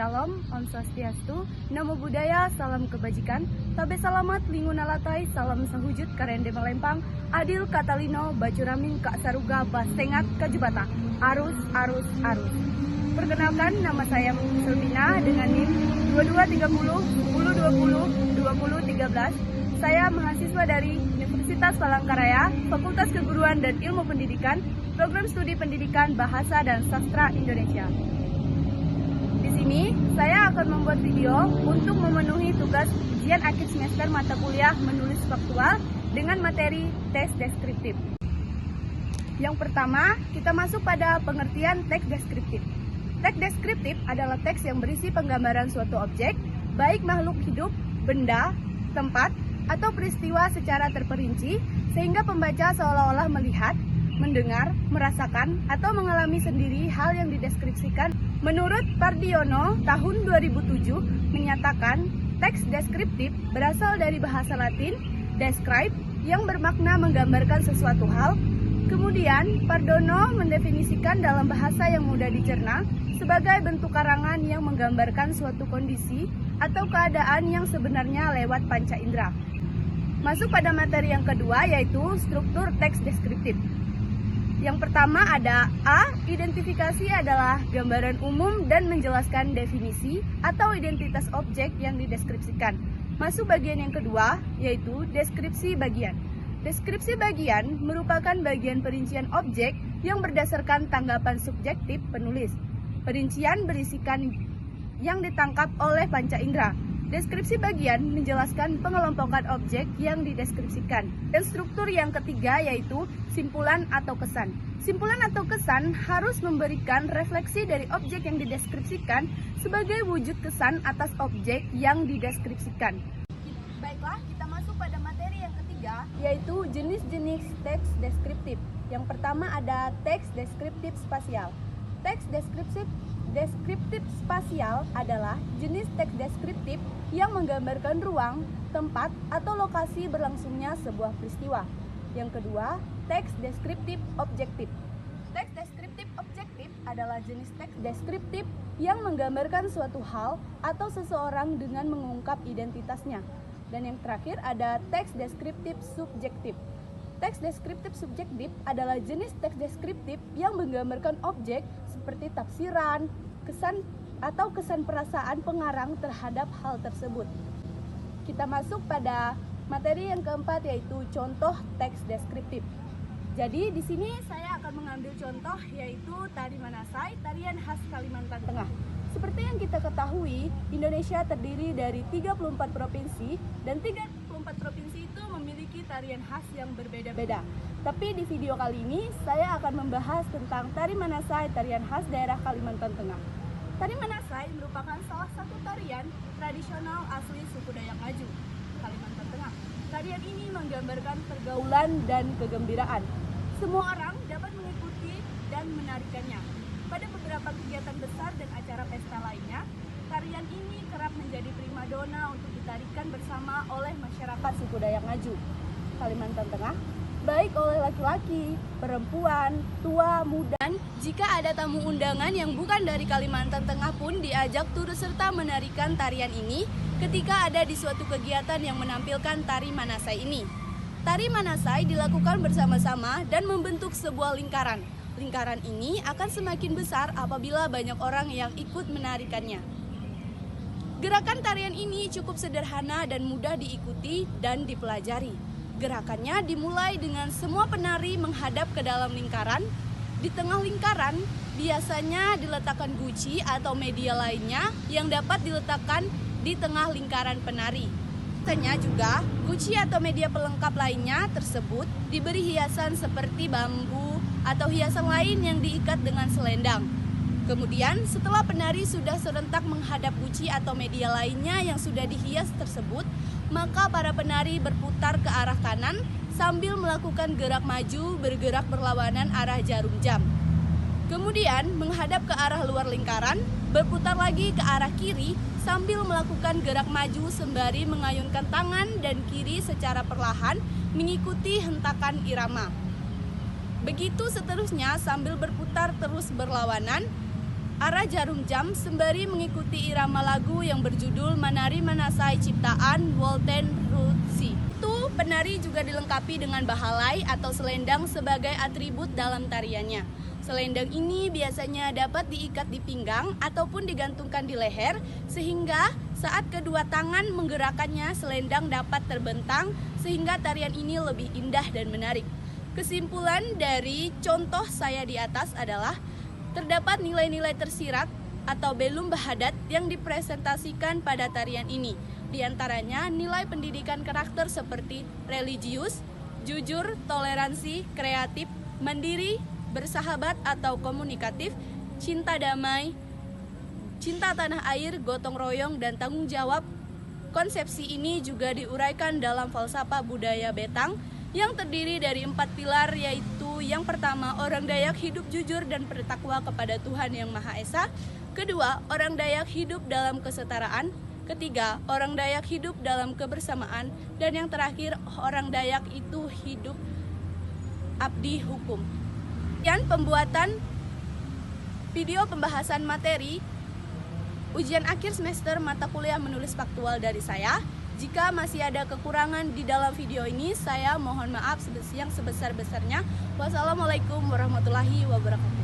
Shalom, Om Swastiastu, Namo Buddhaya, Salam Kebajikan, Tabe Salamat, Lingunalatai, Salam Sahujud, Karende Malempang, Adil Katalino, Bacuramin, Kak Saruga, Basengat, Kajubata, Arus, Arus, Arus. Perkenalkan, nama saya Selvina dengan NIM 2230 1020 2013. Saya mahasiswa dari Universitas Palangkaraya, Fakultas Keguruan dan Ilmu Pendidikan, Program Studi Pendidikan Bahasa dan Sastra Indonesia. Di sini, saya akan membuat video untuk memenuhi tugas ujian akhir semester mata kuliah menulis faktual dengan materi teks deskriptif. Yang pertama, kita masuk pada pengertian teks deskriptif. Teks deskriptif adalah teks yang berisi penggambaran suatu objek, baik makhluk hidup, benda, tempat, atau peristiwa secara terperinci, sehingga pembaca seolah-olah melihat, mendengar, merasakan, atau mengalami sendiri hal yang dideskripsikan. Menurut Pardiono, tahun 2007, menyatakan teks deskriptif berasal dari bahasa Latin, describe, yang bermakna menggambarkan sesuatu hal. Kemudian, Pardiono mendefinisikan dalam bahasa yang mudah dicerna sebagai bentuk karangan yang menggambarkan suatu kondisi atau keadaan yang sebenarnya lewat panca indera. Masuk pada materi yang kedua, yaitu struktur teks deskriptif. Yang pertama ada A. Identifikasi adalah gambaran umum dan menjelaskan definisi atau identitas objek yang dideskripsikan. Masuk bagian yang kedua, yaitu deskripsi bagian. Deskripsi bagian merupakan bagian perincian objek yang berdasarkan tanggapan subjektif penulis. Perincian berisikan yang ditangkap oleh panca indera. Deskripsi bagian menjelaskan pengelompokan objek yang dideskripsikan. Dan struktur yang ketiga yaitu simpulan atau kesan. Simpulan atau kesan harus memberikan refleksi dari objek yang dideskripsikan sebagai wujud kesan atas objek yang dideskripsikan. Baiklah, kita masuk pada materi yang ketiga, yaitu jenis-jenis teks deskriptif. Yang pertama ada teks deskriptif spasial. Teks deskriptif spasial adalah jenis teks deskriptif yang menggambarkan ruang, tempat, atau lokasi berlangsungnya sebuah peristiwa. Yang kedua, teks deskriptif objektif. Teks deskriptif objektif adalah jenis teks deskriptif yang menggambarkan suatu hal atau seseorang dengan mengungkap identitasnya. Dan yang terakhir ada teks deskriptif subjektif. Teks deskriptif subjektif adalah jenis teks deskriptif yang menggambarkan objek seperti tafsiran, kesan atau kesan perasaan pengarang terhadap hal tersebut. Kita masuk pada materi yang keempat, yaitu contoh teks deskriptif. Jadi di sini saya akan mengambil contoh, yaitu tari Manasai, tarian khas Kalimantan Tengah. Seperti yang kita ketahui, Indonesia terdiri dari 34 provinsi dan 34 provinsi itu memiliki tarian khas yang berbeda-beda. Tapi di video kali ini saya akan membahas tentang tari Manasai, tarian khas daerah Kalimantan Tengah. Tari Manasai merupakan salah satu tarian tradisional asli suku Dayak Ngaju, Kalimantan Tengah. Tarian ini menggambarkan pergaulan dan kegembiraan. Semua orang dapat mengikuti dan menarikannya. Pada beberapa kegiatan besar dan acara pesta lainnya, tarian ini kerap menjadi primadona untuk ditarikan bersama oleh masyarakat suku Dayak Ngaju, Kalimantan Tengah, baik oleh laki-laki, perempuan, tua, muda. Dan jika ada tamu undangan yang bukan dari Kalimantan Tengah pun diajak turut serta menarikan tarian ini ketika ada di suatu kegiatan yang menampilkan tari Manasai ini. Tari Manasai dilakukan bersama-sama dan membentuk sebuah lingkaran. Lingkaran ini akan semakin besar apabila banyak orang yang ikut menarikannya. Gerakan tarian ini cukup sederhana dan mudah diikuti dan dipelajari. Gerakannya dimulai dengan semua penari menghadap ke dalam lingkaran. Di tengah lingkaran biasanya diletakkan guci atau media lainnya yang dapat diletakkan di tengah lingkaran penari. Biasanya juga guci atau media pelengkap lainnya tersebut diberi hiasan seperti bambu atau hiasan lain yang diikat dengan selendang. Kemudian setelah penari sudah serentak menghadap guci atau media lainnya yang sudah dihias tersebut, maka para penari berputar ke arah kanan sambil melakukan gerak maju bergerak berlawanan arah jarum jam. Kemudian menghadap ke arah luar lingkaran, berputar lagi ke arah kiri sambil melakukan gerak maju sembari mengayunkan tangan dan kiri secara perlahan mengikuti hentakan irama. Begitu seterusnya sambil berputar terus berlawanan. arah jarum jam sembari mengikuti irama lagu yang berjudul Menari Manasai ciptaan Walten Rutsi. Itu penari juga dilengkapi dengan bahalai atau selendang sebagai atribut dalam tariannya. Selendang ini biasanya dapat diikat di pinggang ataupun digantungkan di leher sehingga saat kedua tangan menggerakkannya selendang dapat terbentang sehingga tarian ini lebih indah dan menarik. Kesimpulan dari contoh saya di atas adalah terdapat nilai-nilai tersirat atau belum bahadat yang dipresentasikan pada tarian ini. Di antaranya nilai pendidikan karakter seperti religius, jujur, toleransi, kreatif, mandiri, bersahabat atau komunikatif, cinta damai, cinta tanah air, gotong royong, dan tanggung jawab. Konsepsi ini juga diuraikan dalam falsafah budaya Betang yang terdiri dari 4 pilar, yaitu yang pertama, orang Dayak hidup jujur dan bertakwa kepada Tuhan Yang Maha Esa. Kedua, orang Dayak hidup dalam kesetaraan. Ketiga, orang Dayak hidup dalam kebersamaan. Dan yang terakhir, orang Dayak itu hidup abdi hukum. Dan pembuatan video pembahasan materi ujian akhir semester mata kuliah menulis faktual dari saya. Jika masih ada kekurangan di dalam video ini, saya mohon maaf yang sebesar-besarnya. Wassalamualaikum warahmatullahi wabarakatuh.